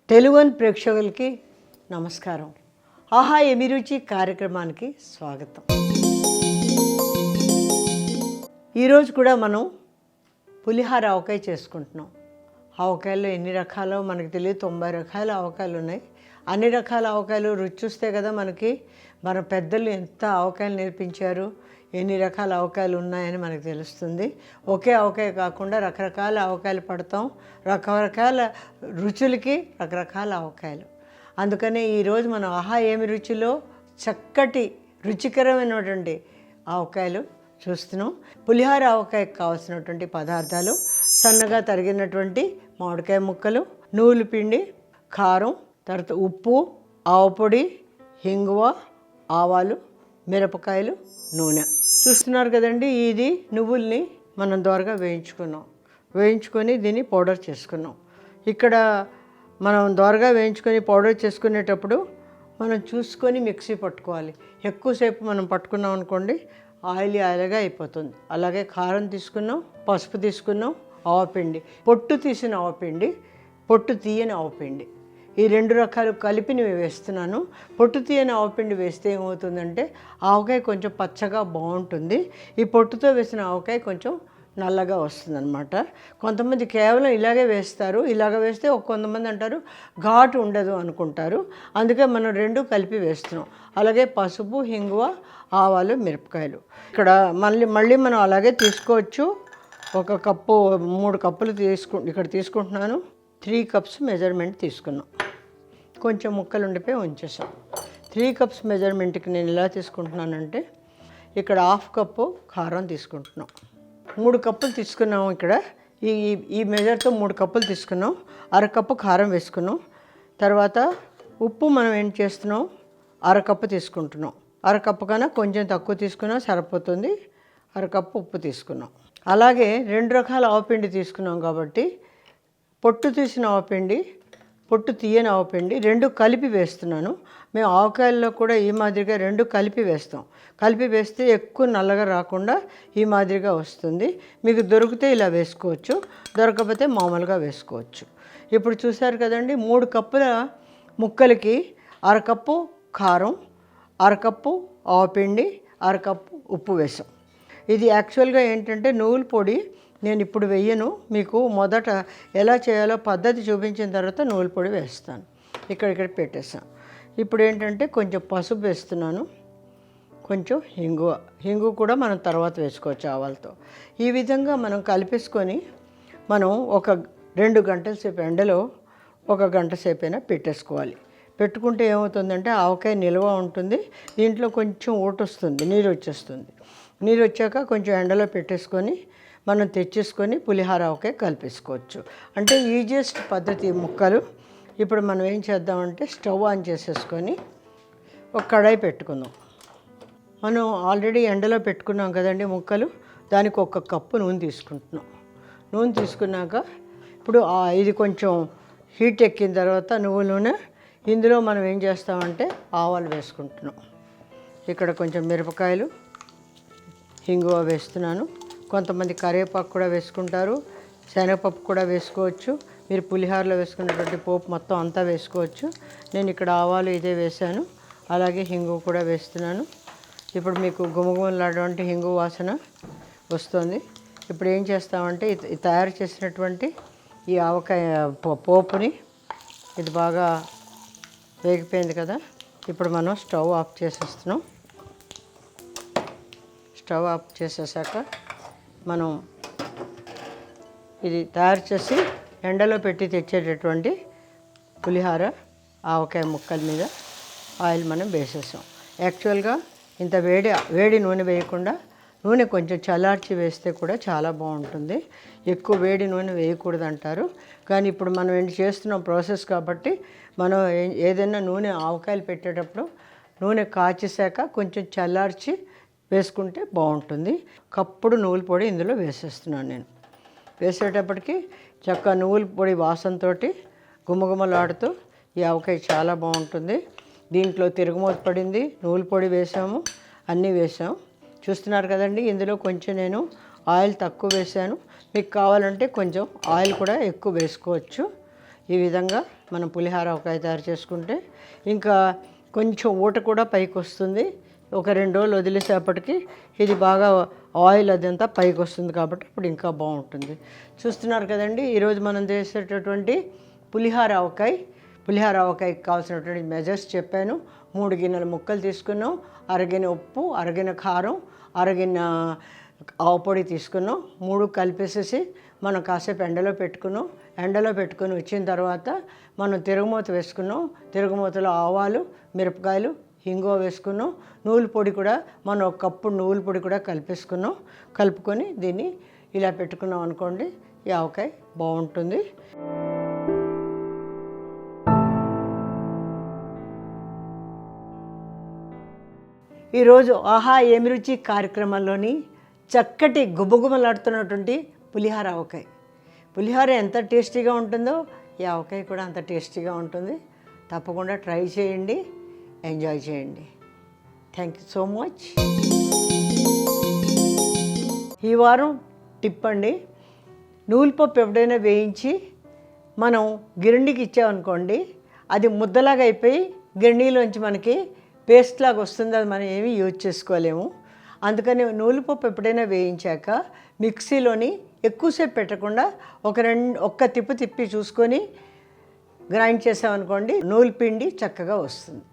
తెలుగు ప్రేక్షకులకి నమస్కారం. ఆహా ఏమి రుచి కార్యక్రమానికి స్వాగతం. ఈరోజు కూడా మనం పులిహార ఆవకాయ చేసుకుంటున్నాం. ఆవకాయల్లో ఎన్ని రకాలో మనకు తెలియదు, 90 రకాల ఆవకాయలు ఉన్నాయి. అన్ని రకాల ఆవకాయలు రుచి చూస్తే కదా మనకి మన పెద్దలు ఎంత ఆవకాయలు నేర్పించారు, ఎన్ని రకాల ఆవకాయలు ఉన్నాయని మనకు తెలుస్తుంది. ఒకే ఆవకాయ కాకుండా రకరకాల ఆవకాయలు పడతాం, రకరకాల రుచులకి రకరకాల ఆవకాయలు. అందుకనే ఈరోజు మనం ఆహా ఏమి రుచిలో చక్కటి రుచికరమైనటువంటి ఆవకాయలు చూస్తున్నాం. పులిహార ఆవకాయకు కావాల్సినటువంటి పదార్థాలు: సన్నగా తరిగినటువంటి మామిడికాయ ముక్కలు, నువ్వుల పిండి, కారం, తర్వాత ఉప్పు, ఆవపొడి, హింగువ, ఆవాలు, మిరపకాయలు, నూనె. చూస్తున్నారు కదండి, ఇది నువ్వుల్ని మనం దోరగా వేయించుకొని దీన్ని పౌడర్ చేసుకున్నాం. ఇక్కడ మనం దోరగా వేయించుకొని పౌడర్ చేసుకునేటప్పుడు మనం చూసుకొని మిక్సీ పట్టుకోవాలి. ఎక్కువసేపు మనం పట్టుకున్నాం అనుకోండి ఆయిల్గా అయిపోతుంది. అలాగే కారం తీసుకున్నాం, పసుపు తీసుకున్నాం, ఆవపిండి, పొట్టు తీసిన ఆవపిండి, పొట్టు తీయని ఆవపిండి, ఈ 2 రకాలు కలిపి నేను వేస్తున్నాను. పొట్టు తీయని ఆవపిండి వేస్తే ఏమవుతుందంటే ఆవకాయ కొంచెం పచ్చగా బాగుంటుంది. ఈ పొట్టుతో వేసిన ఆవకాయ కొంచెం నల్లగా వస్తుంది అనమాట. కొంతమంది కేవలం ఇలాగే వేస్తారు. ఇలాగ వేస్తే కొంతమంది అంటారు ఘాటు ఉండదు అనుకుంటారు. అందుకే మనం 2 కలిపి వేస్తున్నాం. అలాగే పసుపు, హింగువ, ఆవాలు, మిరపకాయలు. ఇక్కడ మళ్ళీ మనం అలాగే తీసుకోవచ్చు. 1 కప్పు 3 కప్పులు ఇక్కడ తీసుకుంటున్నాను. 3 కప్స్ మెజర్మెంట్ తీసుకున్నాం. కొంచెం ముక్కలు ఉండిపోయి ఉంచేసాం. 3 కప్స్ మెజర్మెంట్కి నేను ఎలా తీసుకుంటున్నానంటే ఇక్కడ 1/2 కప్పు కారం తీసుకుంటున్నాం. 3 కప్పులు తీసుకున్నాము. ఇక్కడ ఈ మెజర్తో 3 కప్పులు తీసుకున్నాం. 1/2 కప్పు కారం వేసుకున్నాం. తర్వాత ఉప్పు మనం ఏం చేస్తున్నాం, 1/2 కప్పు తీసుకుంటున్నాం. 1/2 కప్పు కన్నా కొంచెం తక్కువ తీసుకున్నాం, సరిపోతుంది. 1/2 కప్పు ఉప్పు తీసుకున్నాం. అలాగే 2 రకాల ఆవపిండి తీసుకున్నాం కాబట్టి పొట్టు తీసిన ఆవపిండి, పొట్టు తీయని ఆవపిండి 2 కలిపి వేస్తున్నాను. మేము ఆవకాయల్లో కూడా ఈ మాదిరిగా 2 కలిపి వేస్తాం. కలిపి వేస్తే ఎక్కువ నల్లగా రాకుండా ఈ మాదిరిగా వస్తుంది. మీకు దొరికితే ఇలా వేసుకోవచ్చు, దొరకకపోతే మామూలుగా వేసుకోవచ్చు. ఇప్పుడు చూసారు కదండి, 3 కప్పుల ముక్కలకి 1/2 కప్పు కారం, 1/2 కప్పు ఆవపిండి, 1/2 కప్పు ఉప్పు వేసాం. ఇది యాక్చువల్గా ఏంటంటే నువ్వుల పొడి నేను ఇప్పుడు వేయను, మీకు మొదట ఎలా చేయాలో పద్ధతి చూపించిన తర్వాత నువ్వుల పొడి వేస్తాను. ఇక్కడ పెట్టేసాను. ఇప్పుడు ఏంటంటే కొంచెం పసుపు వేస్తున్నాను, కొంచెం హింగు కూడా మనం తర్వాత వేసుకోవచ్చు ఆవాలతో. ఈ విధంగా మనం కలిపేసుకొని మనం 2 గంటల సేపు ఎండలో 1 గంట సేపైనా పెట్టేసుకోవాలి. పెట్టుకుంటే ఏమవుతుందంటే ఆవకాయ నిల్వ ఉంటుంది, దీంట్లో కొంచెం ఊటొస్తుంది, నీరు వచ్చేస్తుంది. నీరు వచ్చాక కొంచెం ఎండలో పెట్టేసుకొని మనం తెచ్చేసుకొని పులిహార ఆవకాయ కలిపేసుకోవచ్చు. అంటే ఈజియెస్ట్ పద్ధతి ముక్కలు. ఇప్పుడు మనం ఏం చేద్దామంటే స్టవ్ ఆన్ చేసేసుకొని ఒక కడాయి పెట్టుకుందాం. మనం ఆల్రెడీ ఎండలో పెట్టుకున్నాం కదండి ముక్కలు, దానికి 1 కప్పు నూనె తీసుకుంటున్నాం. నూనె తీసుకున్నాక ఇప్పుడు ఇది కొంచెం హీట్ ఎక్కిన తర్వాత నువ్వుల నూనె, ఇందులో మనం ఏం చేస్తామంటే ఆవాలు వేసుకుంటున్నాం. ఇక్కడ కొంచెం మిరపకాయలు, హింగువ వేస్తున్నాను. కొంతమంది కరివేపాకు కూడా వేసుకుంటారు, శనగపప్పు కూడా వేసుకోవచ్చు. మీరు పులిహోరలో వేసుకున్నటువంటి పోపు మొత్తం అంతా వేసుకోవచ్చు. నేను ఇక్కడ ఆవాలు ఇదే వేసాను, అలాగే హింగు కూడా వేస్తున్నాను. ఇప్పుడు మీకు గుమగుమలాడేటువంటి హింగు వాసన వస్తుంది. ఇప్పుడు ఏం చేస్తామంటే తయారు చేసినటువంటి ఈ ఆవకాయ పోపుని, ఇది బాగా వేగిపోయింది కదా, ఇప్పుడు మనం స్టవ్ ఆఫ్ చేసేస్తున్నాం. స్టవ్ ఆఫ్ చేసేసాక మనం ఇది తయారు చేసి ఎండలో పెట్టి తెచ్చేటటువంటి పులిహార ఆవకాయ ముక్కల మీద ఆయిల్ మనం వేసేసాం. యాక్చువల్గా ఇంత వేడి నూనె వేయకుండా నూనె కొంచెం చల్లార్చి వేస్తే కూడా చాలా బాగుంటుంది. ఎక్కువ వేడి నూనె వేయకూడదు అంటారు, కానీ ఇప్పుడు మనం ఏంటి చేస్తున్నాం ప్రాసెస్ కాబట్టి మనం ఏదైనా నూనె ఆవకాయలు పెట్టేటప్పుడు నూనె కాచేసాక కొంచెం చల్లార్చి వేసుకుంటే బాగుంటుంది. కప్పుడు నువ్వుల పొడి ఇందులో వేసేస్తున్నాను నేను. వేసేటప్పటికి చక్కగా నువ్వుల పొడి వాసనతో గుమగుమలాడుతూ ఈ ఆవకాయ చాలా బాగుంటుంది. దీంట్లో తిరుగుమూత పడింది, నువ్వుల పొడి వేసాము, అన్నీ వేసాము. చూస్తున్నారు కదండి, ఇందులో కొంచెం నేను ఆయిల్ తక్కువ వేసాను. మీకు కావాలంటే కొంచెం ఆయిల్ కూడా ఎక్కువ వేసుకోవచ్చు. ఈ విధంగా మనం పులిహార ఆవకాయ తయారు చేసుకుంటే ఇంకా కొంచెం ఊట కూడా పైకి వస్తుంది. ఒక 2 రోజులు వదిలేసేపటికి ఇది బాగా ఆయిల్ అదంతా పైకి వస్తుంది కాబట్టి అప్పుడు ఇంకా బాగుంటుంది. చూస్తున్నారు కదండి, ఈరోజు మనం చేసేటటువంటి పులిహార ఆవకాయకి కావాల్సినటువంటి మెజర్స్ చెప్పాను. 3 గిన్నెల ముక్కలు తీసుకున్నాం, అరగిన ఉప్పు, అరగిన కారం, అరగిన ఆవపొడి తీసుకున్నాం. 3 కలిపేసేసి మనం కాసేపు ఎండలో పెట్టుకుని వచ్చిన తర్వాత మనం తిరుగుమూత వేసుకున్నాం. తిరుగుమూతలో ఆవాలు, మిరపకాయలు, ఇంగువ వేసుకున్నాం. నువ్వుల పొడి కూడా మనం 1 కప్పు నువ్వుల పొడి కూడా కలుపుకొని దీన్ని ఇలా పెట్టుకున్నాం అనుకోండి, ఈ ఆవకాయ బాగుంటుంది. ఈరోజు ఆహా ఏమి రుచి కార్యక్రమంలోని చక్కటి గుబగుబలాడుతున్నటువంటి పులిహార ఆవకాయ. పులిహార ఎంత టేస్టీగా ఉంటుందో ఈ ఆవకాయ కూడా అంత టేస్టీగా ఉంటుంది. తప్పకుండా ట్రై చేయండి, ఎంజాయ్ చేయండి. Thank you so much. ఈ వారం టిప్ అండి, నువ్వుల పప్పు ఎప్పుడైనా వేయించి మనం గిరణికి ఇచ్చామనుకోండి, అది ముద్దలాగా అయిపోయి గిరణిలోంచి మనకి పేస్ట్ లాగా వస్తుంది. అది మనం ఏమీ యూజ్ చేసుకోలేము. అందుకని నువ్వుల పప్పు ఎప్పుడైనా వేయించాక మిక్సీలోని ఎక్కువసేపు పెట్టకుండా ఒక్క తిప్పి చూసుకొని గ్రైండ్ చేసామనుకోండి, నువ్వుల పిండి చక్కగా వస్తుంది.